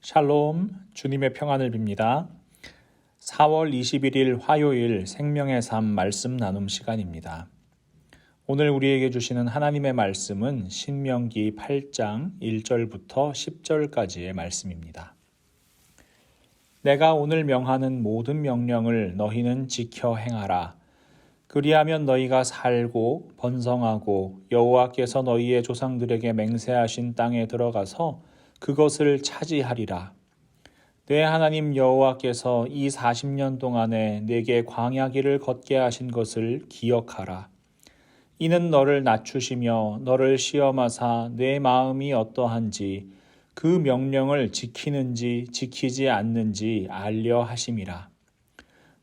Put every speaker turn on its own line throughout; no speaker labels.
샬롬, 주님의 평안을 빕니다. 4월 21일 화요일 생명의 삶 말씀 나눔 시간입니다. 오늘 우리에게 주시는 하나님의 말씀은 신명기 8장 1절부터 10절까지의 말씀입니다. 내가 오늘 명하는 모든 명령을 너희는 지켜 행하라. 그리하면 너희가 살고 번성하고 여호와께서 너희의 조상들에게 맹세하신 땅에 들어가서 그것을 차지하리라. 내 하나님 여호와께서 이 40년 동안에 내게 광야길을 걷게 하신 것을 기억하라. 이는 너를 낮추시며 너를 시험하사 내 마음이 어떠한지 그 명령을 지키는지 지키지 않는지 알려 하심이라.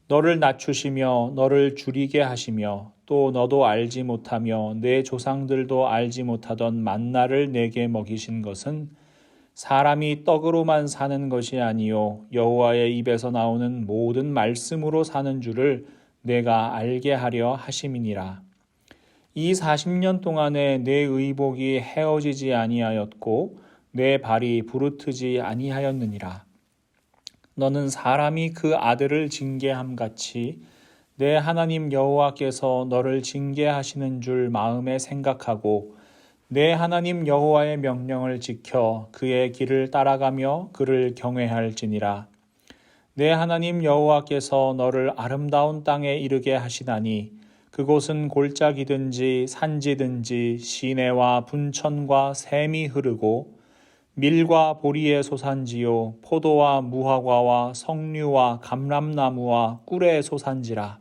너를 낮추시며 너를 줄이게 하시며 또 너도 알지 못하며 내 조상들도 알지 못하던 만나를 내게 먹이신 것은 사람이 떡으로만 사는 것이 아니요 여호와의 입에서 나오는 모든 말씀으로 사는 줄을 내가 알게 하려 하심이니라. 이 40년 동안에 내 의복이 헤어지지 아니하였고 내 발이 부르트지 아니하였느니라. 너는 사람이 그 아들을 징계함 같이 내 하나님 여호와께서 너를 징계하시는 줄 마음에 생각하고 내 하나님 여호와의 명령을 지켜 그의 길을 따라가며 그를 경외할지니라. 내 하나님 여호와께서 너를 아름다운 땅에 이르게 하시나니 그곳은 골짜기든지 산지든지 시내와 분천과 샘이 흐르고 밀과 보리의 소산지요 포도와 무화과와 석류와 감람나무와 꿀의 소산지라.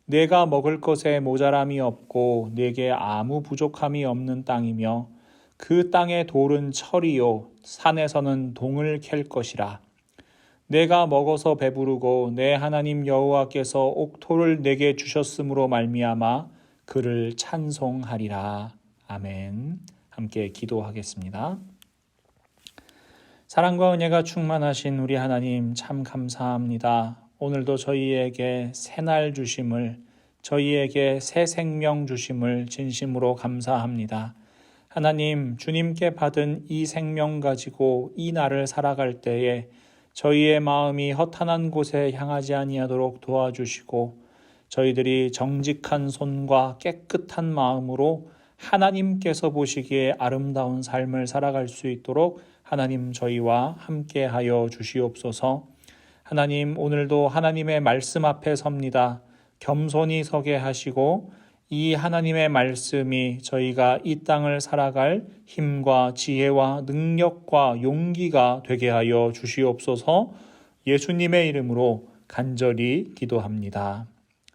내가 먹을 것에 모자람이 없고 내게 아무 부족함이 없는 땅이며 그 땅의 돌은 철이요 산에서는 동을 캘 것이라. 내가 먹어서 배부르고 내 하나님 여호와께서 옥토를 내게 주셨으므로 말미암아 그를 찬송하리라. 아멘. 함께 기도하겠습니다. 사랑과 은혜가 충만하신 우리 하나님 참 감사합니다. 오늘도 저희에게 새날 주심을, 저희에게 새 생명 주심을 진심으로 감사합니다. 하나님, 주님께 받은 이 생명 가지고 이 날을 살아갈 때에 저희의 마음이 허탄한 곳에 향하지 아니하도록 도와주시고 저희들이 정직한 손과 깨끗한 마음으로 하나님께서 보시기에 아름다운 삶을 살아갈 수 있도록 하나님 저희와 함께하여 주시옵소서. 하나님, 오늘도 하나님의 말씀 앞에 섭니다. 겸손히 서게 하시고 이 하나님의 말씀이 저희가 이 땅을 살아갈 힘과 지혜와 능력과 용기가 되게 하여 주시옵소서. 예수님의 이름으로 간절히 기도합니다.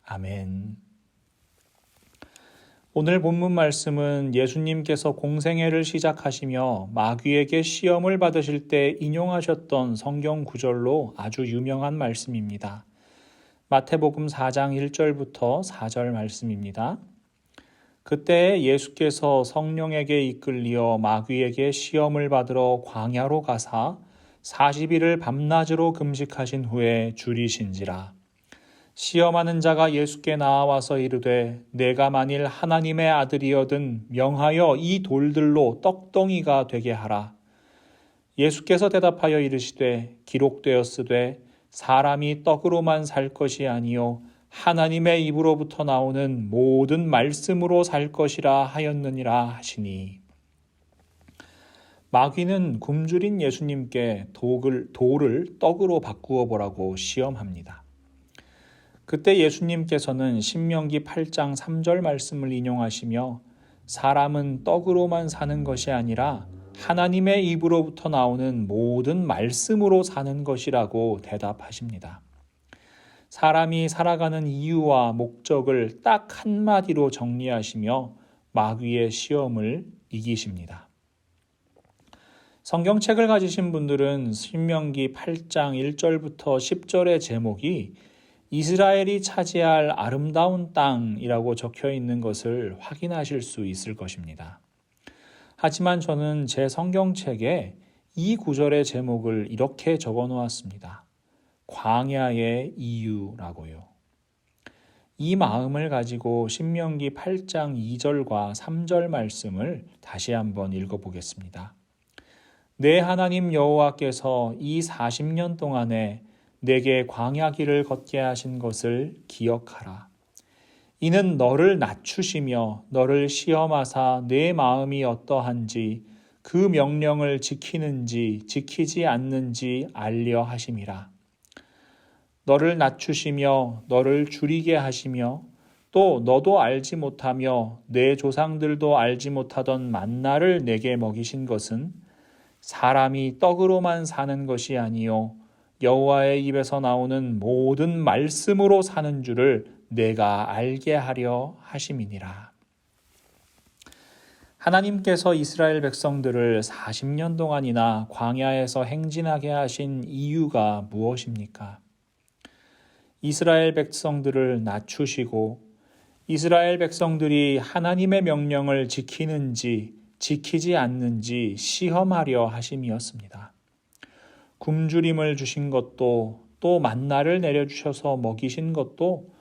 아멘. 오늘 본문 말씀은 예수님께서 공생애를 시작하시며 마귀에게 시험을 받으실 때 인용하셨던 성경 구절로 아주 유명한 말씀입니다. 마태복음 4장 1절부터 4절 말씀입니다. 그때 예수께서 성령에게 이끌리어 마귀에게 시험을 받으러 광야로 가사 40일을 밤낮으로 금식하신 후에 줄이신지라. 시험하는 자가 예수께 나와서 이르되 내가 만일 하나님의 아들이여든 명하여 이 돌들로 떡덩이가 되게 하라. 예수께서 대답하여 이르시되 기록되었으되 사람이 떡으로만 살 것이 아니요 하나님의 입으로부터 나오는 모든 말씀으로 살 것이라 하였느니라 하시니. 마귀는 굶주린 예수님께 돌을 떡으로 바꾸어 보라고 시험합니다. 그때 예수님께서는 신명기 8장 3절 말씀을 인용하시며 사람은 떡으로만 사는 것이 아니라 하나님의 입으로부터 나오는 모든 말씀으로 사는 것이라고 대답하십니다. 사람이 살아가는 이유와 목적을 딱 한마디로 정리하시며 마귀의 시험을 이기십니다. 성경책을 가지신 분들은 신명기 8장 1절부터 10절의 제목이 이스라엘이 차지할 아름다운 땅이라고 적혀 있는 것을 확인하실 수 있을 것입니다. 하지만 저는 제 성경책에 이 구절의 제목을 이렇게 적어 놓았습니다. 광야의 이유라고요. 이 마음을 가지고 신명기 8장 2절과 3절 말씀을 다시 한번 읽어보겠습니다. 내 하나님 여호와께서 이 40년 동안에 내게 광야길을 걷게 하신 것을 기억하라. 이는 너를 낮추시며 너를 시험하사 내 마음이 어떠한지 그 명령을 지키는지 지키지 않는지 알려 하심이라. 너를 낮추시며 너를 줄이게 하시며 또 너도 알지 못하며 내 조상들도 알지 못하던 만나를 내게 먹이신 것은 사람이 떡으로만 사는 것이 아니요 여호와의 입에서 나오는 모든 말씀으로 사는 줄을 내가 알게 하려 하심이니라. 하나님께서 이스라엘 백성들을 40년 동안이나 광야에서 행진하게 하신 이유가 무엇입니까? 이스라엘 백성들을 낮추시고 이스라엘 백성들이 하나님의 명령을 지키는지 지키지 않는지 시험하려 하심이었습니다. 굶주림을 주신 것도 또 만나를 내려주셔서 먹이신 것도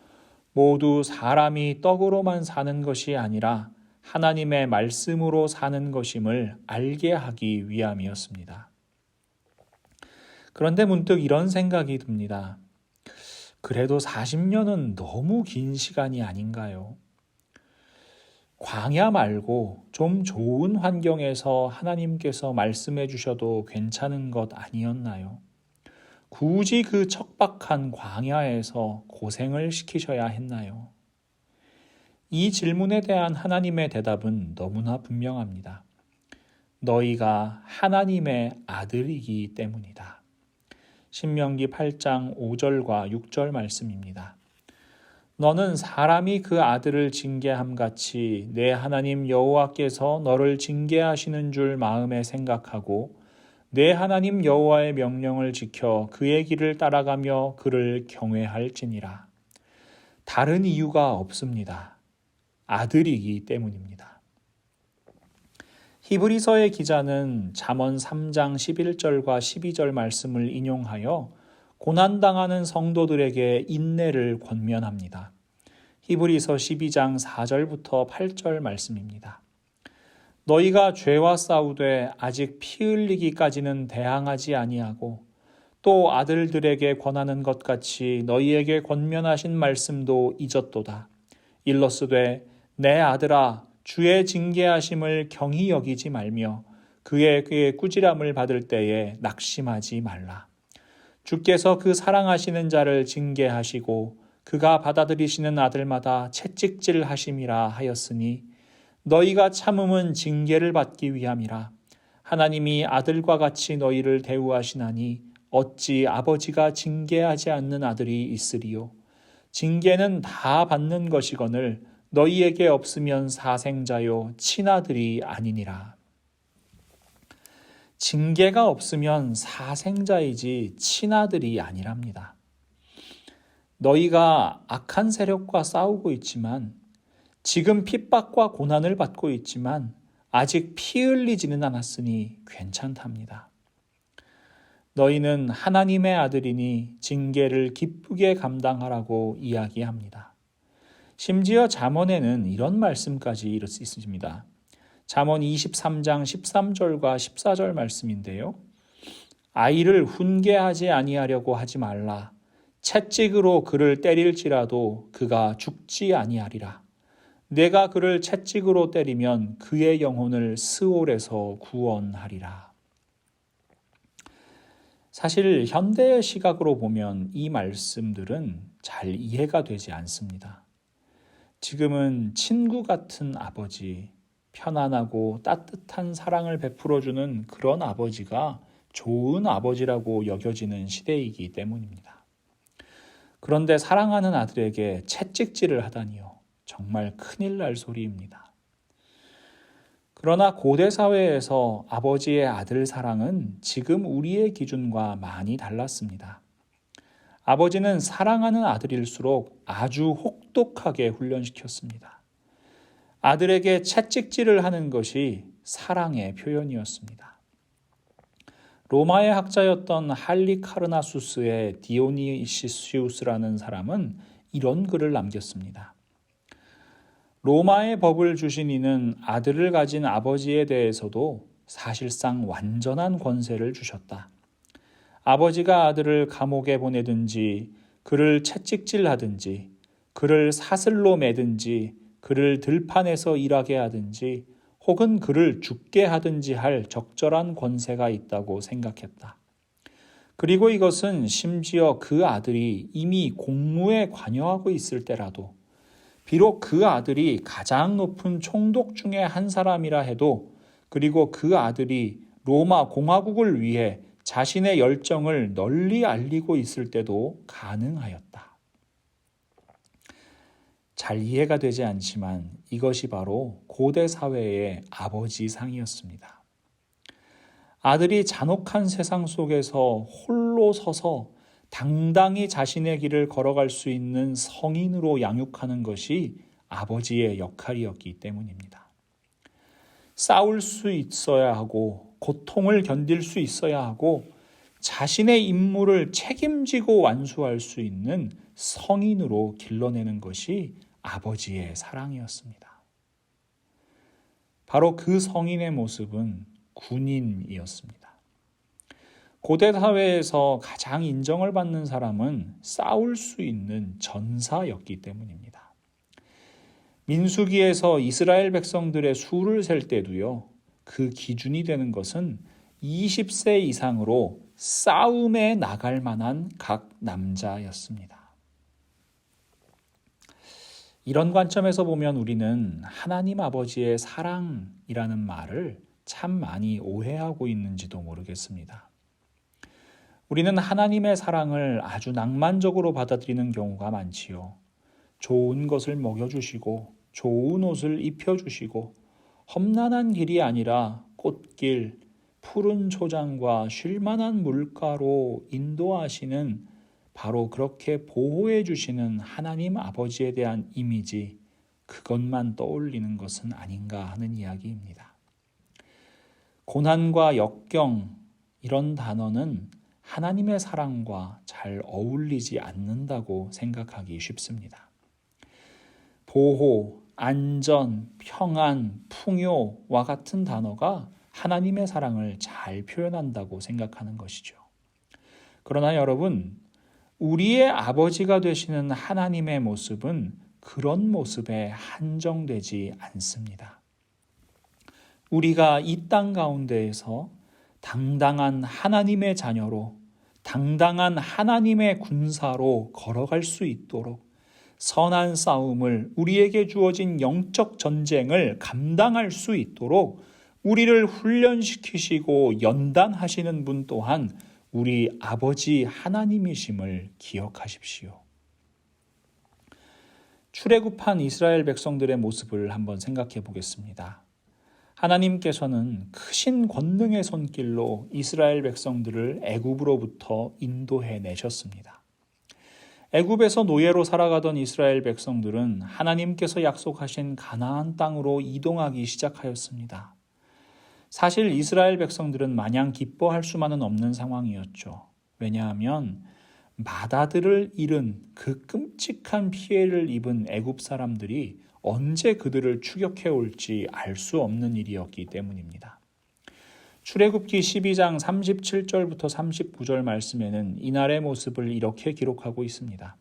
모두 사람이 떡으로만 사는 것이 아니라 하나님의 말씀으로 사는 것임을 알게 하기 위함이었습니다. 그런데 문득 이런 생각이 듭니다. 그래도 40년은 너무 긴 시간이 아닌가요? 광야 말고 좀 좋은 환경에서 하나님께서 말씀해 주셔도 괜찮은 것 아니었나요? 굳이 그 척박한 광야에서 고생을 시키셔야 했나요? 이 질문에 대한 하나님의 대답은 너무나 분명합니다. 너희가 하나님의 아들이기 때문이다. 신명기 8장 5절과 6절 말씀입니다. 너는 사람이 그 아들을 징계함 같이 내 하나님 여호와께서 너를 징계하시는 줄 마음에 생각하고 내 하나님 여호와의 명령을 지켜 그의 길을 따라가며 그를 경외할지니라. 다른 이유가 없습니다. 아들이기 때문입니다. 히브리서의 기자는 잠언 3장 11절과 12절 말씀을 인용하여 고난당하는 성도들에게 인내를 권면합니다. 히브리서 12장 4절부터 8절 말씀입니다. 너희가 죄와 싸우되 아직 피 흘리기까지는 대항하지 아니하고 또 아들들에게 권하는 것 같이 너희에게 권면하신 말씀도 잊었도다. 일러스되 내 아들아 주의 징계하심을 경히 여기지 말며 그의 꾸지람을 받을 때에 낙심하지 말라. 주께서 그 사랑하시는 자를 징계하시고 그가 받아들이시는 아들마다 채찍질 하심이라 하였으니 너희가 참음은 징계를 받기 위함이라. 하나님이 아들과 같이 너희를 대우하시나니 어찌 아버지가 징계하지 않는 아들이 있으리요. 징계는 다 받는 것이거늘 너희에게 없으면 사생자요 친아들이 아니니라. 징계가 없으면 사생자이지 친아들이 아니랍니다. 너희가 악한 세력과 싸우고 있지만 지금 핍박과 고난을 받고 있지만 아직 피 흘리지는 않았으니 괜찮답니다. 너희는 하나님의 아들이니 징계를 기쁘게 감당하라고 이야기합니다. 심지어 잠언에는 이런 말씀까지 있습니다. 잠언 23장 13절과 14절 말씀인데요. 아이를 훈계하지 아니하려고 하지 말라. 채찍으로 그를 때릴지라도 그가 죽지 아니하리라. 내가 그를 채찍으로 때리면 그의 영혼을 스올에서 구원하리라. 사실 현대의 시각으로 보면 이 말씀들은 잘 이해가 되지 않습니다. 지금은 친구 같은 아버지, 편안하고 따뜻한 사랑을 베풀어주는 그런 아버지가 좋은 아버지라고 여겨지는 시대이기 때문입니다. 그런데 사랑하는 아들에게 채찍질을 하다니요. 정말 큰일 날 소리입니다. 그러나 고대 사회에서 아버지의 아들 사랑은 지금 우리의 기준과 많이 달랐습니다. 아버지는 사랑하는 아들일수록 아주 혹독하게 훈련시켰습니다. 아들에게 채찍질을 하는 것이 사랑의 표현이었습니다. 로마의 학자였던 할리카르나수스의 디오니시우스라는 사람은 이런 글을 남겼습니다. 로마의 법을 주신 이는 아들을 가진 아버지에 대해서도 사실상 완전한 권세를 주셨다. 아버지가 아들을 감옥에 보내든지 그를 채찍질하든지 그를 사슬로 매든지 그를 들판에서 일하게 하든지 혹은 그를 죽게 하든지 할 적절한 권세가 있다고 생각했다. 그리고 이것은 심지어 그 아들이 이미 공무에 관여하고 있을 때라도, 비록 그 아들이 가장 높은 총독 중에 한 사람이라 해도, 그리고 그 아들이 로마 공화국을 위해 자신의 열정을 널리 알리고 있을 때도 가능하였다. 잘 이해가 되지 않지만 이것이 바로 고대 사회의 아버지상이었습니다. 아들이 잔혹한 세상 속에서 홀로 서서 당당히 자신의 길을 걸어갈 수 있는 성인으로 양육하는 것이 아버지의 역할이었기 때문입니다. 싸울 수 있어야 하고 고통을 견딜 수 있어야 하고 자신의 임무를 책임지고 완수할 수 있는 성인으로 길러내는 것이 아버지의 사랑이었습니다. 바로 그 성인의 모습은 군인이었습니다. 고대 사회에서 가장 인정을 받는 사람은 싸울 수 있는 전사였기 때문입니다. 민수기에서 이스라엘 백성들의 수를 셀 때도요, 그 기준이 되는 것은 20세 이상으로 싸움에 나갈 만한 각 남자였습니다. 이런 관점에서 보면 우리는 하나님 아버지의 사랑이라는 말을 참 많이 오해하고 있는지도 모르겠습니다. 우리는 하나님의 사랑을 아주 낭만적으로 받아들이는 경우가 많지요. 좋은 것을 먹여주시고 좋은 옷을 입혀주시고 험난한 길이 아니라 꽃길, 푸른 초장과 쉴만한 물가로 인도하시는, 바로 그렇게 보호해 주시는 하나님 아버지에 대한 이미지, 그것만 떠올리는 것은 아닌가 하는 이야기입니다. 고난과 역경, 이런 단어는 하나님의 사랑과 잘 어울리지 않는다고 생각하기 쉽습니다. 보호, 안전, 평안, 풍요와 같은 단어가 하나님의 사랑을 잘 표현한다고 생각하는 것이죠. 그러나 여러분, 우리의 아버지가 되시는 하나님의 모습은 그런 모습에 한정되지 않습니다. 우리가 이 땅 가운데에서 당당한 하나님의 자녀로, 당당한 하나님의 군사로 걸어갈 수 있도록 선한 싸움을, 우리에게 주어진 영적 전쟁을 감당할 수 있도록 우리를 훈련시키시고 연단하시는 분 또한 우리 아버지 하나님이심을 기억하십시오. 출애굽한 이스라엘 백성들의 모습을 한번 생각해 보겠습니다. 하나님께서는 크신 권능의 손길로 이스라엘 백성들을 애굽으로부터 인도해 내셨습니다. 애굽에서 노예로 살아가던 이스라엘 백성들은 하나님께서 약속하신 가나안 땅으로 이동하기 시작하였습니다. 사실 이스라엘 백성들은 마냥 기뻐할 수만은 없는 상황이었죠. 왜냐하면 맏아들을 잃은 그 끔찍한 피해를 입은 애굽 사람들이 언제 그들을 추격해 올지 알 수 없는 일이었기 때문입니다. 출애굽기 12장 37절부터 39절 말씀에는 이날의 모습을 이렇게 기록하고 있습니다.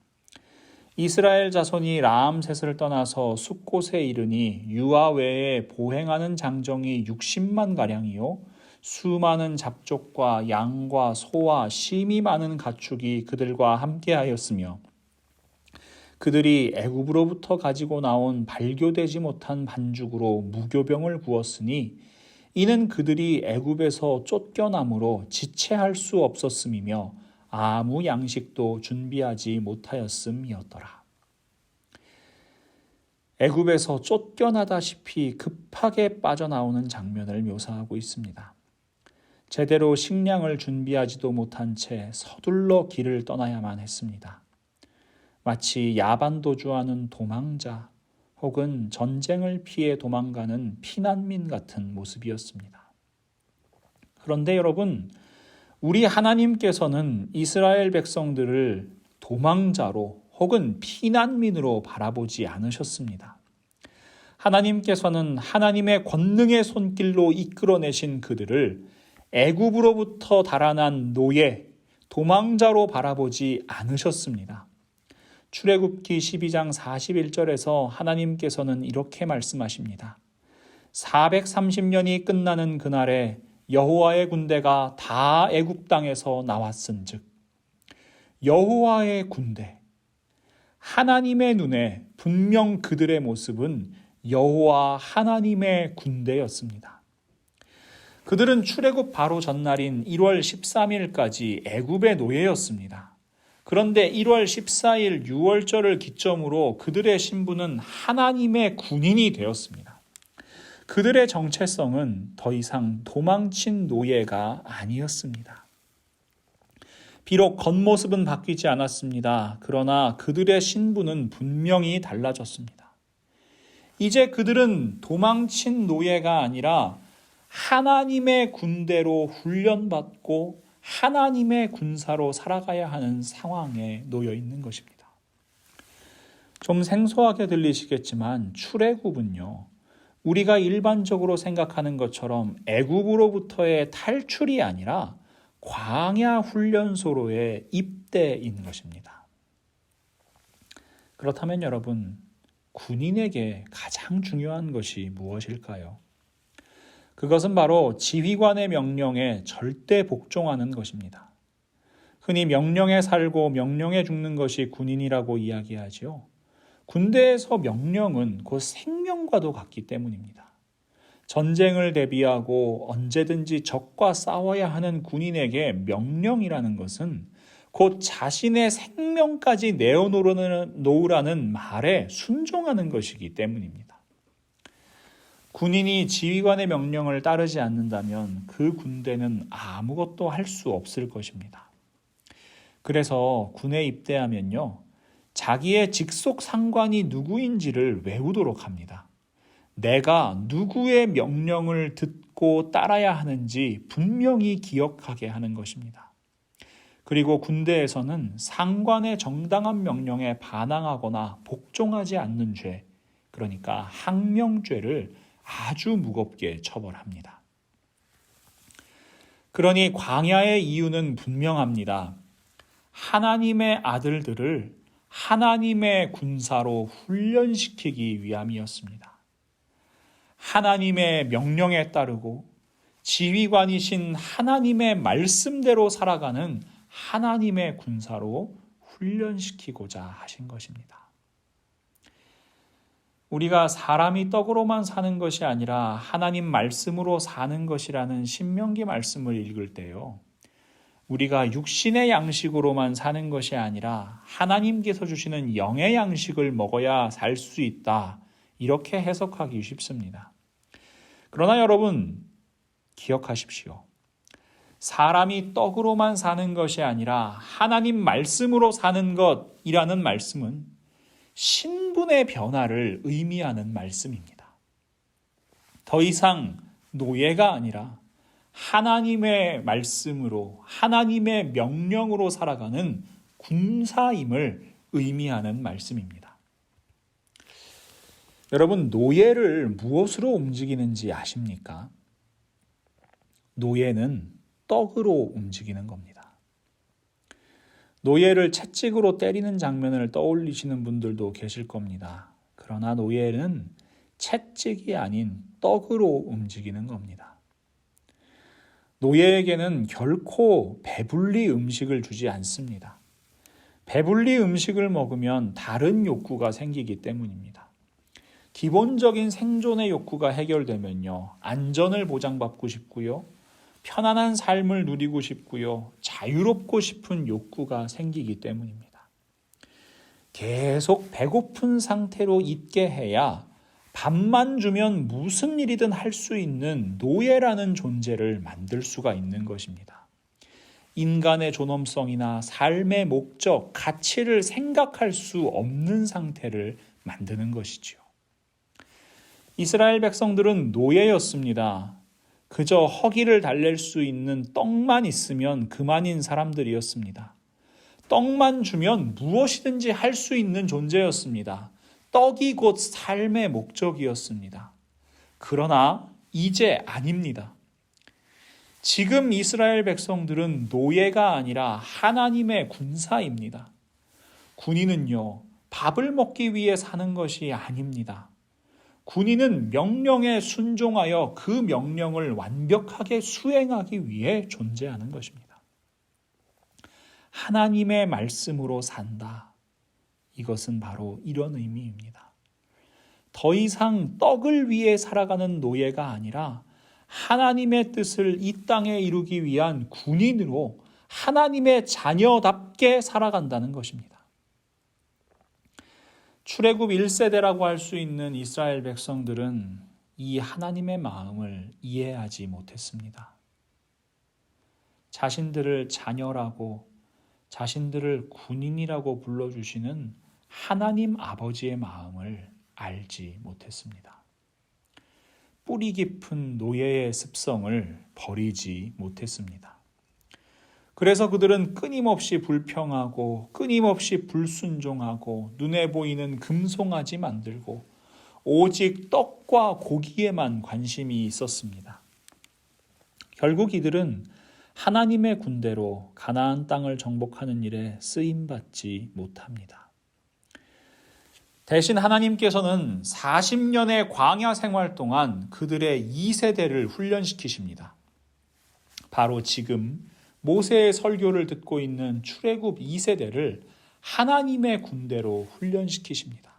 이스라엘 자손이 라암셋을 떠나서 숫곳에 이르니 유아 외에 보행하는 장정이 60만 가량이요 수많은 잡족과 양과 소와 심이 많은 가축이 그들과 함께하였으며 그들이 애굽으로부터 가지고 나온 발교되지 못한 반죽으로 무교병을 구웠으니 이는 그들이 애굽에서 쫓겨남으로 지체할 수 없었음이며 아무 양식도 준비하지 못하였음이었더라. 애굽에서 쫓겨나다시피 급하게 빠져나오는 장면을 묘사하고 있습니다. 제대로 식량을 준비하지도 못한 채 서둘러 길을 떠나야만 했습니다. 마치 야반도주하는 도망자 혹은 전쟁을 피해 도망가는 피난민 같은 모습이었습니다. 그런데 여러분, 우리 하나님께서는 이스라엘 백성들을 도망자로 혹은 피난민으로 바라보지 않으셨습니다. 하나님께서는 하나님의 권능의 손길로 이끌어내신 그들을 애굽으로부터 달아난 노예, 도망자로 바라보지 않으셨습니다. 출애굽기 12장 41절에서 하나님께서는 이렇게 말씀하십니다. 430년이 끝나는 그날에 여호와의 군대가 다 애굽 땅에서 나왔은즉, 여호와의 군대, 하나님의 눈에 분명 그들의 모습은 여호와 하나님의 군대였습니다. 그들은 출애굽 바로 전날인 1월 13일까지 애굽의 노예였습니다. 그런데 1월 14일 유월절을 기점으로 그들의 신분은 하나님의 군인이 되었습니다. 그들의 정체성은 더 이상 도망친 노예가 아니었습니다. 비록 겉모습은 바뀌지 않았습니다. 그러나 그들의 신분은 분명히 달라졌습니다. 이제 그들은 도망친 노예가 아니라 하나님의 군대로 훈련받고 하나님의 군사로 살아가야 하는 상황에 놓여 있는 것입니다. 좀 생소하게 들리시겠지만 출애굽은요, 우리가 일반적으로 생각하는 것처럼 애굽으로부터의 탈출이 아니라 광야 훈련소로의 입대인 것입니다. 그렇다면 여러분, 군인에게 가장 중요한 것이 무엇일까요? 그것은 바로 지휘관의 명령에 절대 복종하는 것입니다. 흔히 명령에 살고 명령에 죽는 것이 군인이라고 이야기하지요. 군대에서 명령은 곧 생명과도 같기 때문입니다. 전쟁을 대비하고 언제든지 적과 싸워야 하는 군인에게 명령이라는 것은 곧 자신의 생명까지 내어놓으라는 말에 순종하는 것이기 때문입니다. 군인이 지휘관의 명령을 따르지 않는다면 그 군대는 아무것도 할 수 없을 것입니다. 그래서 군에 입대하면요, 자기의 직속 상관이 누구인지를 외우도록 합니다. 내가 누구의 명령을 듣고 따라야 하는지 분명히 기억하게 하는 것입니다. 그리고 군대에서는 상관의 정당한 명령에 반항하거나 복종하지 않는 죄, 그러니까 항명죄를 아주 무겁게 처벌합니다. 그러니 광야의 이유는 분명합니다. 하나님의 아들들을 하나님의 군사로 훈련시키기 위함이었습니다. 하나님의 명령에 따르고 지휘관이신 하나님의 말씀대로 살아가는 하나님의 군사로 훈련시키고자 하신 것입니다. 우리가 사람이 떡으로만 사는 것이 아니라 하나님 말씀으로 사는 것이라는 신명기 말씀을 읽을 때요, 우리가 육신의 양식으로만 사는 것이 아니라 하나님께서 주시는 영의 양식을 먹어야 살 수 있다, 이렇게 해석하기 쉽습니다. 그러나 여러분, 기억하십시오. 사람이 떡으로만 사는 것이 아니라 하나님 말씀으로 사는 것이라는 말씀은 신분의 변화를 의미하는 말씀입니다. 더 이상 노예가 아니라 하나님의 말씀으로, 하나님의 명령으로 살아가는 군사임을 의미하는 말씀입니다. 여러분, 노예를 무엇으로 움직이는지 아십니까? 노예는 떡으로 움직이는 겁니다. 노예를 채찍으로 때리는 장면을 떠올리시는 분들도 계실 겁니다. 그러나 노예는 채찍이 아닌 떡으로 움직이는 겁니다. 노예에게는 결코 배불리 음식을 주지 않습니다. 배불리 음식을 먹으면 다른 욕구가 생기기 때문입니다. 기본적인 생존의 욕구가 해결되면요, 안전을 보장받고 싶고요, 편안한 삶을 누리고 싶고요, 자유롭고 싶은 욕구가 생기기 때문입니다. 계속 배고픈 상태로 있게 해야 밥만 주면 무슨 일이든 할 수 있는 노예라는 존재를 만들 수가 있는 것입니다. 인간의 존엄성이나 삶의 목적, 가치를 생각할 수 없는 상태를 만드는 것이지요. 이스라엘 백성들은 노예였습니다. 그저 허기를 달랠 수 있는 떡만 있으면 그만인 사람들이었습니다. 떡만 주면 무엇이든지 할 수 있는 존재였습니다. 떡이 곧 삶의 목적이었습니다. 그러나 이제 아닙니다. 지금 이스라엘 백성들은 노예가 아니라 하나님의 군사입니다. 군인은요, 밥을 먹기 위해 사는 것이 아닙니다. 군인은 명령에 순종하여 그 명령을 완벽하게 수행하기 위해 존재하는 것입니다. 하나님의 말씀으로 산다. 이것은 바로 이런 의미입니다. 더 이상 떡을 위해 살아가는 노예가 아니라 하나님의 뜻을 이 땅에 이루기 위한 군인으로 하나님의 자녀답게 살아간다는 것입니다. 출애굽 1세대라고 할 수 있는 이스라엘 백성들은 이 하나님의 마음을 이해하지 못했습니다. 자신들을 자녀라고, 자신들을 군인이라고 불러주시는 하나님 아버지의 마음을 알지 못했습니다. 뿌리 깊은 노예의 습성을 버리지 못했습니다. 그래서 그들은 끊임없이 불평하고 끊임없이 불순종하고 눈에 보이는 금송아지 만들고 오직 떡과 고기에만 관심이 있었습니다. 결국 이들은 하나님의 군대로 가나안 땅을 정복하는 일에 쓰임받지 못합니다. 대신 하나님께서는 40년의 광야 생활 동안 그들의 2세대를 훈련시키십니다. 바로 지금 모세의 설교를 듣고 있는 출애굽 2세대를 하나님의 군대로 훈련시키십니다.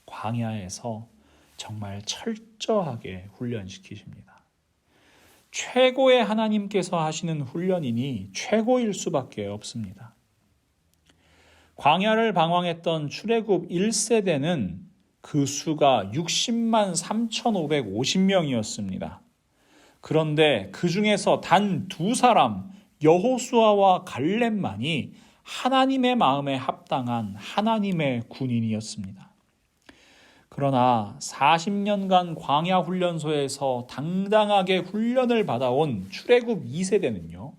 광야에서 정말 철저하게 훈련시키십니다. 최고의 하나님께서 하시는 훈련이니 최고일 수밖에 없습니다. 광야를 방황했던 출애굽 1세대는 그 수가 60만 3,550명이었습니다. 그런데 그 중에서 단 2사람 여호수아와 갈렙만이 하나님의 마음에 합당한 하나님의 군인이었습니다. 그러나 40년간 광야 훈련소에서 당당하게 훈련을 받아온 출애굽 2세대는요.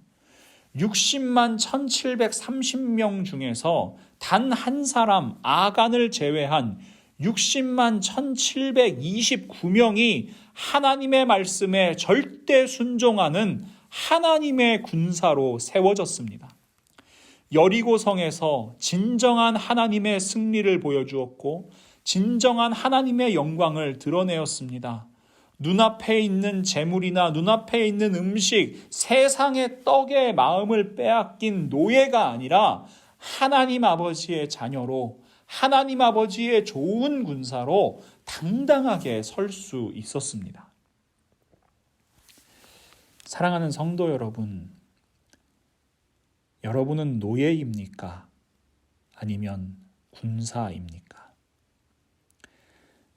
60만 1,730명 중에서 단 한 사람 아간을 제외한 60만 1,729명이 하나님의 말씀에 절대 순종하는 하나님의 군사로 세워졌습니다. 여리고성에서 진정한 하나님의 승리를 보여주었고 진정한 하나님의 영광을 드러내었습니다. 눈앞에 있는 재물이나 눈앞에 있는 음식, 세상의 떡에 마음을 빼앗긴 노예가 아니라 하나님 아버지의 자녀로 하나님 아버지의 좋은 군사로 당당하게 설 수 있었습니다. 사랑하는 성도 여러분, 여러분은 노예입니까? 아니면 군사입니까?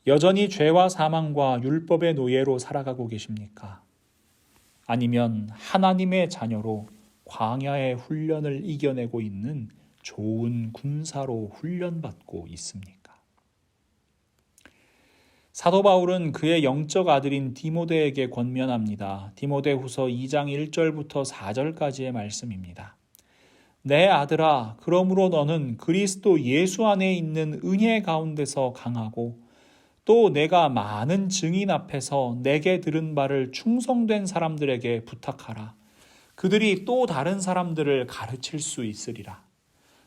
여전히 죄와 사망과 율법의 노예로 살아가고 계십니까? 아니면 하나님의 자녀로 광야의 훈련을 이겨내고 있는 좋은 군사로 훈련받고 있습니까? 사도 바울은 그의 영적 아들인 디모데에게 권면합니다. 디모데후서 2장 1절부터 4절까지의 말씀입니다. 내 아들아, 그러므로 너는 그리스도 예수 안에 있는 은혜 가운데서 강하고 또 내가 많은 증인 앞에서 내게 들은 바를 충성된 사람들에게 부탁하라. 그들이 또 다른 사람들을 가르칠 수 있으리라.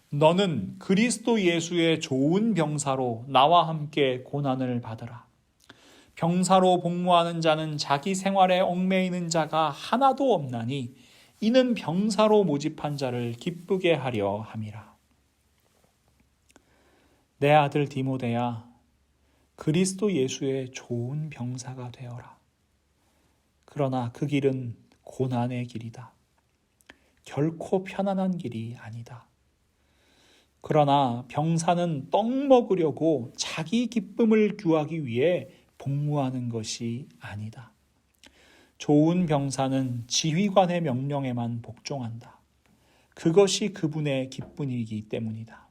너는 그리스도 예수의 좋은 병사로 나와 함께 고난을 받으라. 병사로 복무하는 자는 자기 생활에 얽매이는 자가 하나도 없나니 이는 병사로 모집한 자를 기쁘게 하려 함이라. 내 아들 디모데야, 그리스도 예수의 좋은 병사가 되어라. 그러나 그 길은 고난의 길이다. 결코 편안한 길이 아니다. 그러나 병사는 떡 먹으려고 자기 기쁨을 구하기 위해 복무하는 것이 아니다. 좋은 병사는 지휘관의 명령에만 복종한다. 그것이 그분의 기쁨이기 때문이다.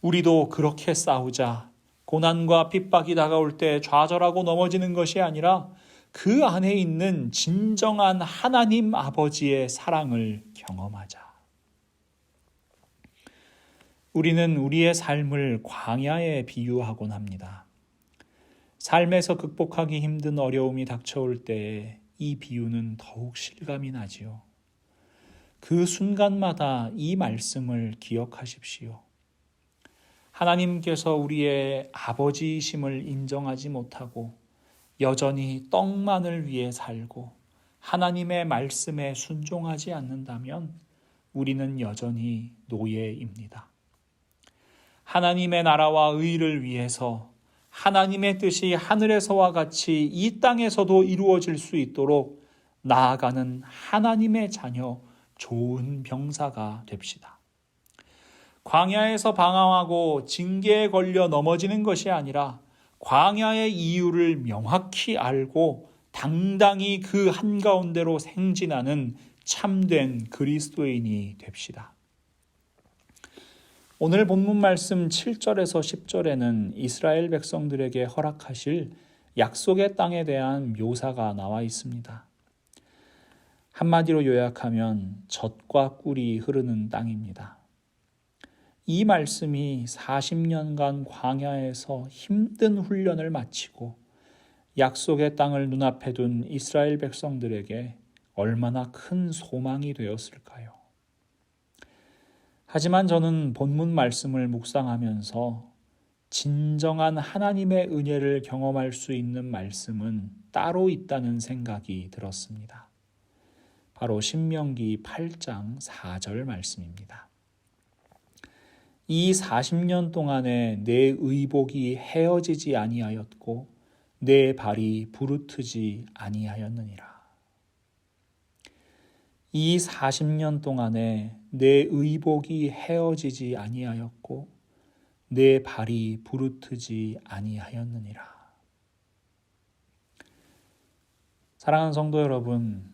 우리도 그렇게 싸우자. 고난과 핍박이 다가올 때 좌절하고 넘어지는 것이 아니라 그 안에 있는 진정한 하나님 아버지의 사랑을 경험하자. 우리는 우리의 삶을 광야에 비유하곤 합니다. 삶에서 극복하기 힘든 어려움이 닥쳐올 때에 이 비유는 더욱 실감이 나지요. 그 순간마다 이 말씀을 기억하십시오. 하나님께서 우리의 아버지이심을 인정하지 못하고 여전히 떡만을 위해 살고 하나님의 말씀에 순종하지 않는다면 우리는 여전히 노예입니다. 하나님의 나라와 의를 위해서 하나님의 뜻이 하늘에서와 같이 이 땅에서도 이루어질 수 있도록 나아가는 하나님의 자녀, 좋은 병사가 됩시다. 광야에서 방황하고 징계에 걸려 넘어지는 것이 아니라 광야의 이유를 명확히 알고 당당히 그 한가운데로 행진하는 참된 그리스도인이 됩시다. 오늘 본문 말씀 7절에서 10절에는 이스라엘 백성들에게 허락하실 약속의 땅에 대한 묘사가 나와 있습니다. 한마디로 요약하면 젖과 꿀이 흐르는 땅입니다. 이 말씀이 40년간 광야에서 힘든 훈련을 마치고 약속의 땅을 눈앞에 둔 이스라엘 백성들에게 얼마나 큰 소망이 되었을까요? 하지만 저는 본문 말씀을 묵상하면서 진정한 하나님의 은혜를 경험할 수 있는 말씀은 따로 있다는 생각이 들었습니다. 바로 신명기 8장 4절 말씀입니다. 이 40년 동안에 내 의복이 헤어지지 아니하였고 내 발이 부르트지 아니하였느니라. 이 40년 동안에 내 의복이 헤어지지 아니하였고 내 발이 부르트지 아니하였느니라. 사랑하는 성도 여러분,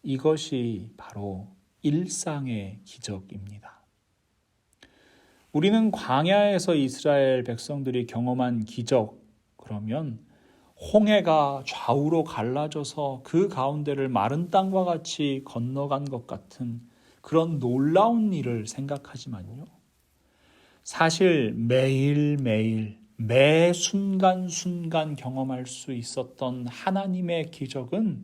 이것이 바로 일상의 기적입니다. 우리는 광야에서 이스라엘 백성들이 경험한 기적, 그러면 홍해가 좌우로 갈라져서 그 가운데를 마른 땅과 같이 건너간 것 같은 그런 놀라운 일을 생각하지만요. 사실 매일매일 매 순간순간 경험할 수 있었던 하나님의 기적은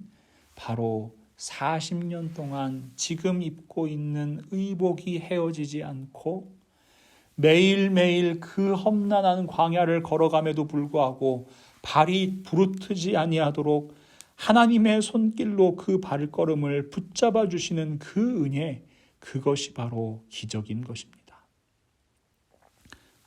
바로 40년 동안 지금 입고 있는 의복이 헤어지지 않고 매일매일 그 험난한 광야를 걸어감에도 불구하고 발이 부르트지 아니하도록 하나님의 손길로 그 발걸음을 붙잡아 주시는 그 은혜, 그것이 바로 기적인 것입니다.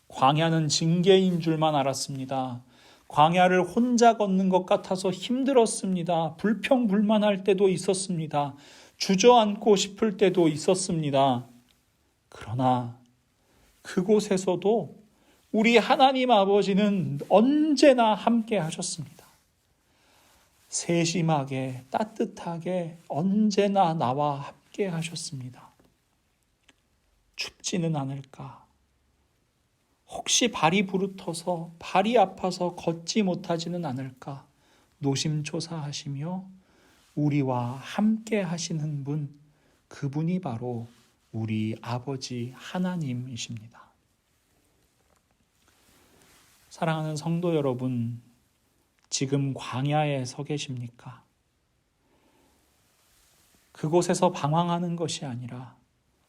광야는 징계인 줄만 알았습니다. 광야를 혼자 걷는 것 같아서 힘들었습니다. 불평불만할 때도 있었습니다. 주저앉고 싶을 때도 있었습니다. 그러나 그곳에서도 우리 하나님 아버지는 언제나 함께 하셨습니다. 세심하게 따뜻하게 언제나 나와 함께 하셨습니다. 춥지는 않을까? 혹시 발이 부르터서 발이 아파서 걷지 못하지는 않을까? 노심초사하시며 우리와 함께 하시는 분, 그분이 바로 우리 아버지 하나님이십니다. 사랑하는 성도 여러분, 지금 광야에 서 계십니까? 그곳에서 방황하는 것이 아니라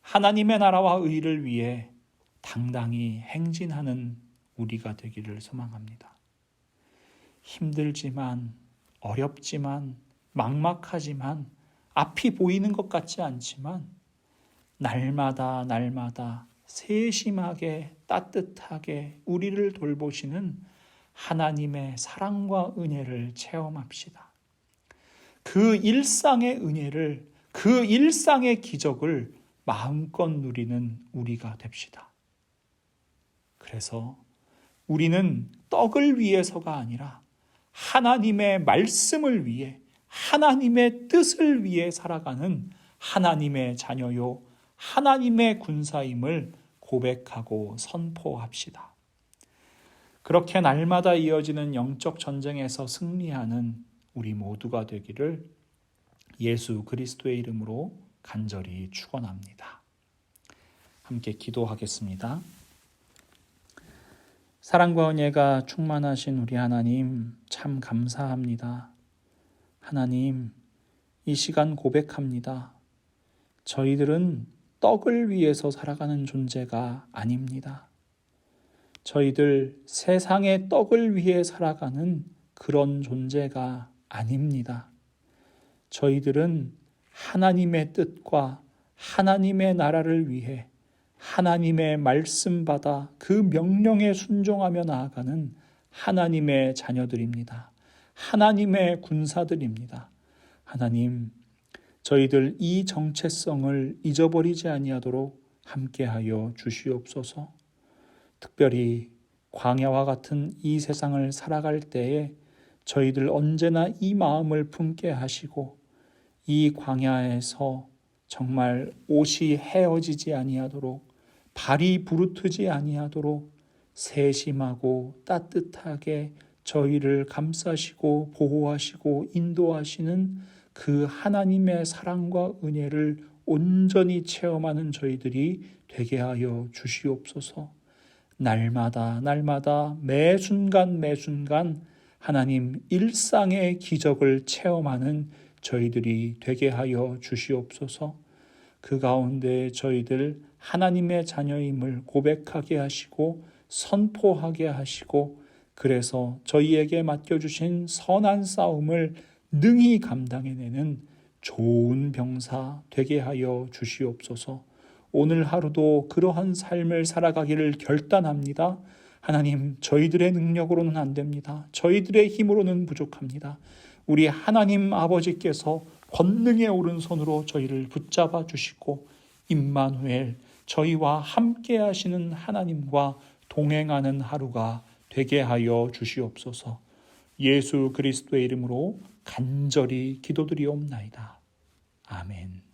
하나님의 나라와 의를 위해 당당히 행진하는 우리가 되기를 소망합니다. 힘들지만, 어렵지만, 막막하지만, 앞이 보이는 것 같지 않지만 날마다 세심하게 따뜻하게 우리를 돌보시는 하나님의 사랑과 은혜를 체험합시다. 그 일상의 은혜를, 그 일상의 기적을 마음껏 누리는 우리가 됩시다. 그래서 우리는 떡을 위해서가 아니라 하나님의 말씀을 위해, 하나님의 뜻을 위해 살아가는 하나님의 자녀요, 하나님의 군사임을 고백하고 선포합시다. 그렇게 날마다 이어지는 영적 전쟁에서 승리하는 우리 모두가 되기를 예수 그리스도의 이름으로 간절히 축원합니다. 함께 기도하겠습니다. 사랑과 은혜가 충만하신 우리 하나님, 참 감사합니다. 하나님, 이 시간 고백합니다. 저희들은 떡을 위해서 살아가는 존재가 아닙니다. 저희들 세상의 떡을 위해 살아가는 그런 존재가 아닙니다. 저희들은 하나님의 뜻과 하나님의 나라를 위해 하나님의 말씀 받아 그 명령에 순종하며 나아가는 하나님의 자녀들입니다. 하나님의 군사들입니다. 하나님, 저희들 이 정체성을 잊어버리지 아니하도록 함께하여 주시옵소서. 특별히 광야와 같은 이 세상을 살아갈 때에 저희들 언제나 이 마음을 품게 하시고 이 광야에서 정말 옷이 헤어지지 아니하도록 발이 부르트지 아니하도록 세심하고 따뜻하게 저희를 감싸시고 보호하시고 인도하시는 그 하나님의 사랑과 은혜를 온전히 체험하는 저희들이 되게 하여 주시옵소서. 날마다 매 순간 하나님 일상의 기적을 체험하는 저희들이 되게 하여 주시옵소서. 그 가운데 저희들 하나님의 자녀임을 고백하게 하시고 선포하게 하시고 그래서 저희에게 맡겨주신 선한 싸움을 능히 감당해내는 좋은 병사 되게 하여 주시옵소서. 오늘 하루도 그러한 삶을 살아가기를 결단합니다. 하나님, 저희들의 능력으로는 안 됩니다. 저희들의 힘으로는 부족합니다. 우리 하나님 아버지께서 권능의 오른손으로 저희를 붙잡아 주시고 임마누엘, 저희와 함께 하시는 하나님과 동행하는 하루가 되게 하여 주시옵소서. 예수 그리스도의 이름으로 간절히 기도드리옵나이다. 아멘.